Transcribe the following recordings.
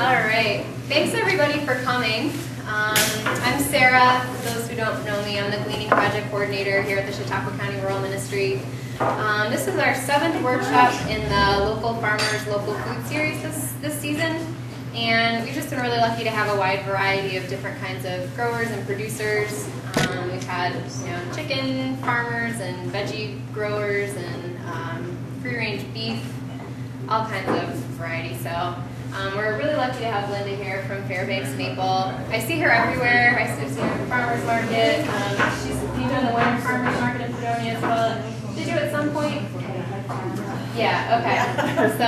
All right. Thanks everybody for coming. I'm Sarah. For those who don't know me, I'm the Gleaning Project Coordinator here at the Chautauqua County Rural Ministry. This is our 7th workshop in the Local Farmers, Local Food series this season. And we've just been really lucky to have a wide variety of different kinds of growers and producers. We've had chicken farmers and veggie growers and free-range beef, all kinds of variety. So we're really lucky to have Linda here from Fairbanks Maple. I see her everywhere. I've seen her at the farmer's market. She's done the winter farmer's market in Fredonia as well. Did you at some point? Yeah, okay. So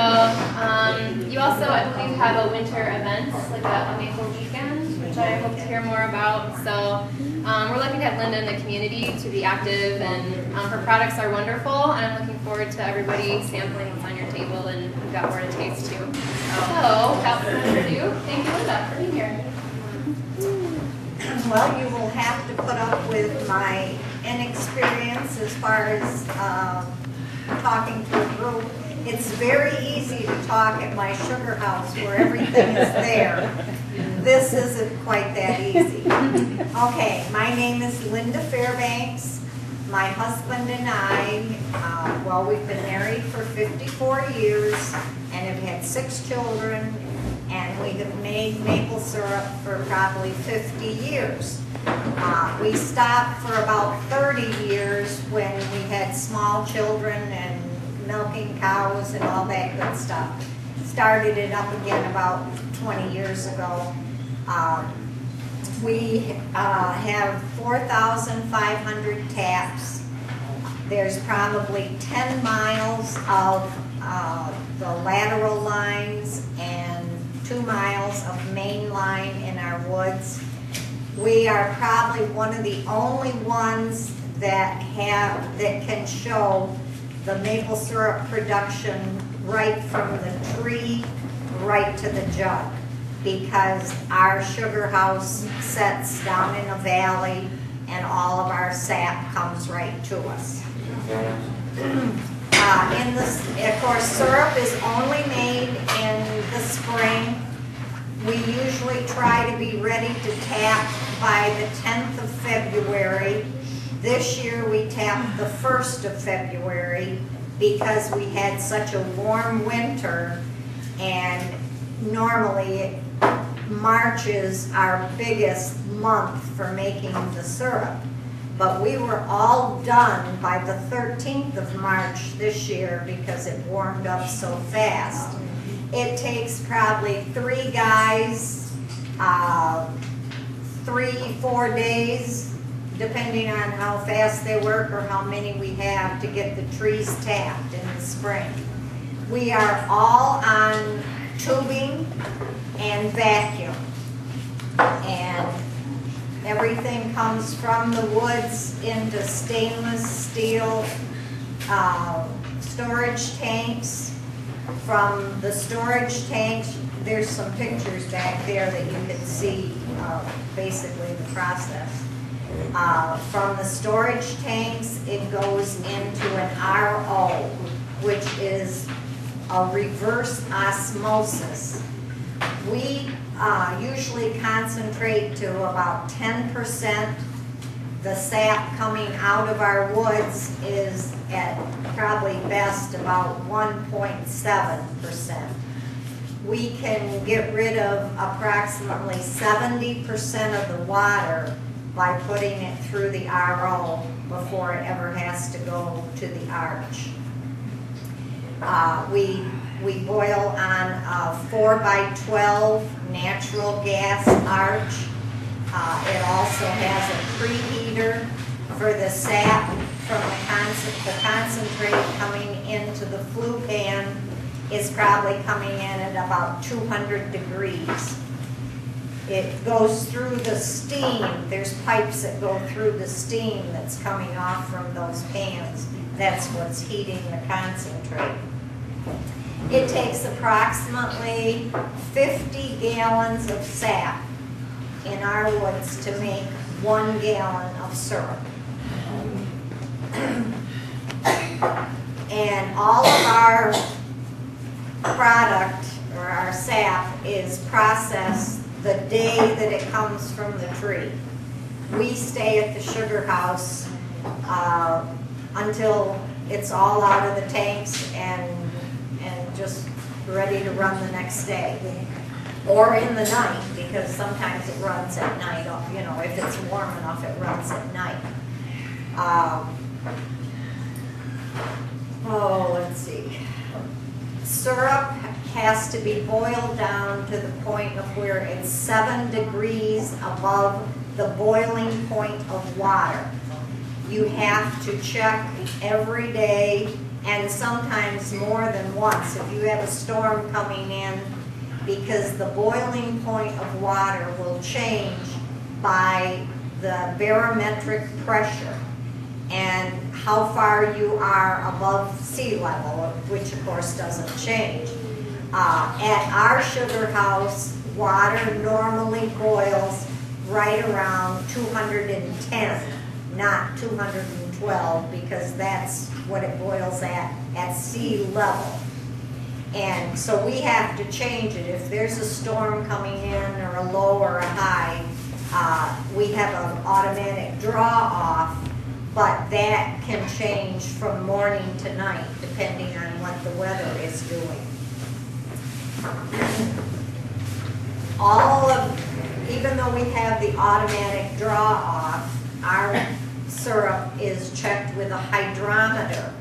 you also, I believe, have a winter event, like a maple weekend, which I hope to hear more about. So we're lucky to have Linda in the community to be active, and her products are wonderful, and I'm looking forward to everybody sampling what's on your table, and we've got more to taste too. So without further ado, thank you, Linda, for being here. Well, you will have to put up with my inexperience as far as talking to a group. It's very easy to talk at my sugar house where everything is there. This isn't quite that easy. Okay, my name is Linda Fairbanks. My husband and I, well, we've been married for 54 years and have had 6 children, and we have made maple syrup for probably 50 years. We stopped for about 30 years when we had small children and milking cows and all that good stuff. Started it up again about 20 years ago. We have 4,500 taps. There's probably 10 miles of the lateral lines and 2 miles of main line in our woods. We are probably one of the only ones that can show the maple syrup production right from the tree right to the jug, because our sugar house sets down in a valley and all of our sap comes right to us. Of course, syrup is only made in the spring. We usually try to be ready to tap by the 10th of February. This year we tapped the 1st of February because we had such a warm winter, and normally March is our biggest month for making the syrup. But we were all done by the 13th of March this year because it warmed up so fast. It takes probably 3 guys, 3-4 days, depending on how fast they work or how many we have, to get the trees tapped in the spring. We are all on tubing and vacuum, and everything comes from the woods into stainless steel storage tanks. From the storage tanks, there's some pictures back there that you can see basically the process. From the storage tanks, it goes into an RO, which is a reverse osmosis. We usually concentrate to about 10%. The sap coming out of our woods is at probably best about 1.7%. We can get rid of approximately 70% of the water by putting it through the RO before it ever has to go to the arch. We boil on a 4x12 natural gas arch. It also has a preheater for the sap from the concentrate coming into the flue pan is probably coming in at about 200 degrees. It goes through the steam. There's pipes that go through the steam that's coming off from those pans. That's what's heating the concentrate. It takes approximately 50 gallons of sap in our woods to make 1 gallon of syrup. And all of our product or our sap is processed the day that it comes from the tree. We stay at the sugar house until it's all out of the tanks and just ready to run the next day. Or in the night, because sometimes it runs at night, you know, if it's warm enough, it runs at night. Let's see. Syrup has to be boiled down to the point of where it's 7 degrees above the boiling point of water. You have to check every day and sometimes more than once if you have a storm coming in, because the boiling point of water will change by the barometric pressure and how far you are above sea level, which of course doesn't change. At our sugar house, water normally boils right around 210, not 212, because that's what it boils at sea level. And so we have to change it. If there's a storm coming in or a low or a high, we have an automatic draw off, but that can change from morning to night depending on what the weather is doing. Even though we have the automatic draw off, our syrup is checked with a hydrometer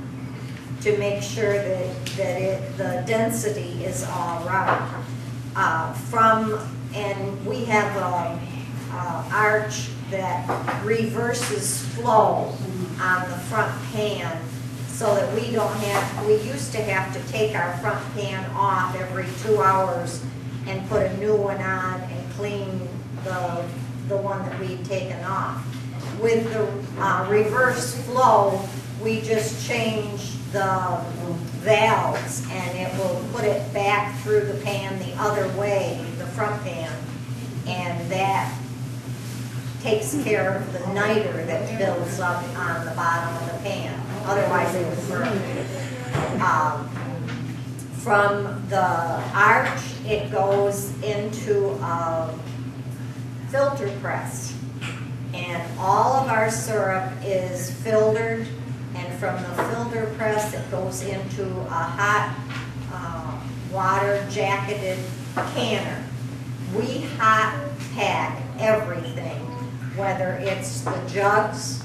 to make sure that the density is all right. And we have an arch that reverses flow on the front pan so that we used to have to take our front pan off every 2 hours and put a new one on and clean the one that we'd taken off. With the reverse flow, we just change the valves and it will put it back through the pan the other way, the front pan, and that takes care of the niter that builds up on the bottom of the pan. Otherwise it would burn. From the arch, it goes into a filter press, and all of our syrup is filtered, and from the filter press it goes into a hot water jacketed canner. We hot pack everything, whether it's the jugs.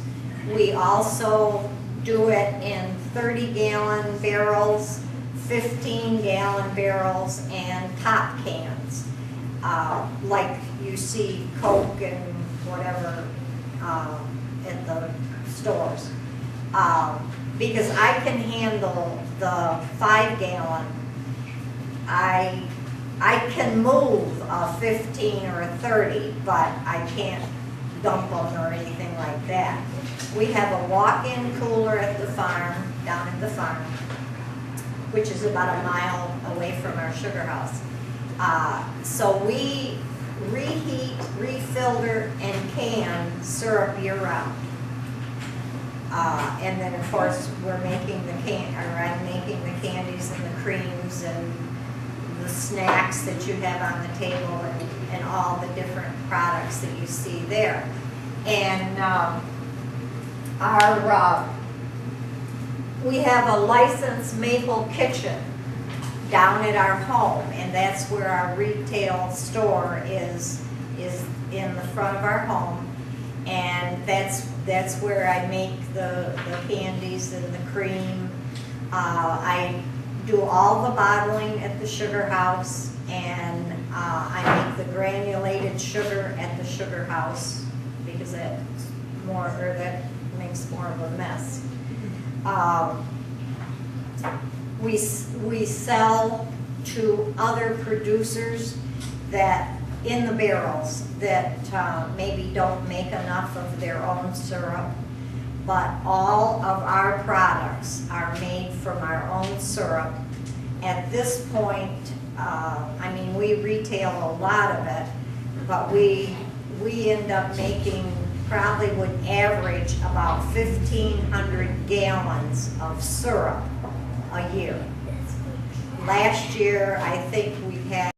We also do it in 30-gallon barrels, 15-gallon barrels, and pop cans, like you see Coke and whatever at the stores. Because I can handle the 5-gallon, I can move a 15 or a 30, but I can't dump them or anything like that. We have a walk-in cooler at the farm, down at the farm, which is about a mile away from our sugar house. So we reheat, refilter, and can syrup year-round. And then, of course, I'm making the candies and the creams and the snacks that you have on the table and all the different products that you see there. And we have a licensed maple kitchen down at our home, and that's where our retail store is in the front of our home. And that's where I make the candies and the cream. I do all the bottling at the sugar house, and I make the granulated sugar at the sugar house because that makes more of a mess. We sell to other producers that in the barrels that maybe don't make enough of their own syrup, but all of our products are made from our own syrup. At this point, I mean, we retail a lot of it, but we end up making, probably would average about 1,500 gallons of syrup a year. Last year, I think we had